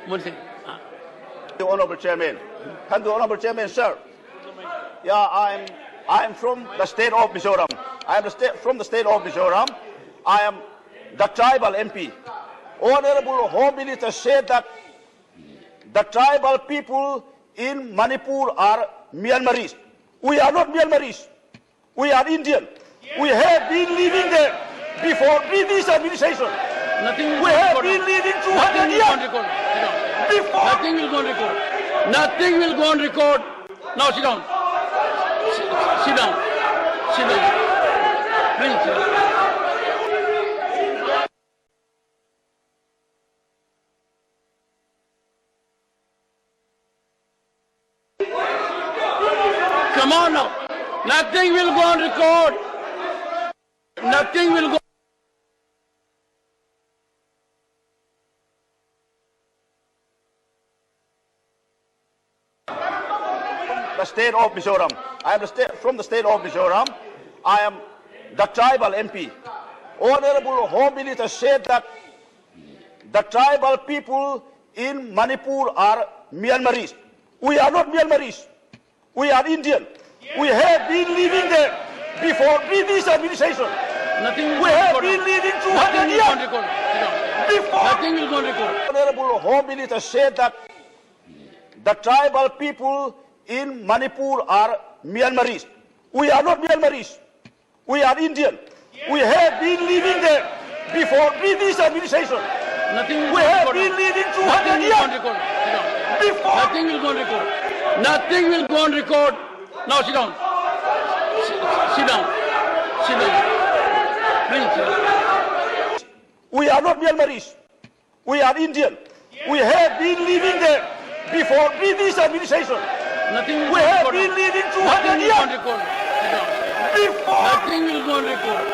One second. The Honorable Chairman. Thank the Honorable Chairman, sir. Yeah, I'm from the state of Mizoram. I am from the state of Mizoram. I am the tribal MP. Honorable Home Minister said that the tribal people in Manipur are Myanmaris. We are not Myanmaris. We are Indian. We have been living there before British administration. We have been living 200 years. Before. Nothing will go on record. Nothing will go on record. Now sit down. Sit down. Sit down. Please. Sit down. Come on now. Nothing will go on record. Nothing will go. The state of Mizoram. I am from the state of Mizoram. I am the tribal MP. Honorable Home Minister said that the tribal people in Manipur are Myanmaris. We are not Myanmaris. We are Indian. We have been living there before British administration. We have been living 200 years. Before. Nothing will go on record. Honorable Home Minister said that the tribal people in Manipur are Myanmaris. We are not Myanmaris. We are Indian. We have been living there before British administration. We have been living 200 years. Before. Nothing will go on record. Nothing will go on record. Now sit down. Sit down. Sit down. Please. Sit down. We are not Myanmaris. We are Indian. We have been living there before British administration. We have been living 200 years. Nothing will go on record. Before. Nothing will go on record.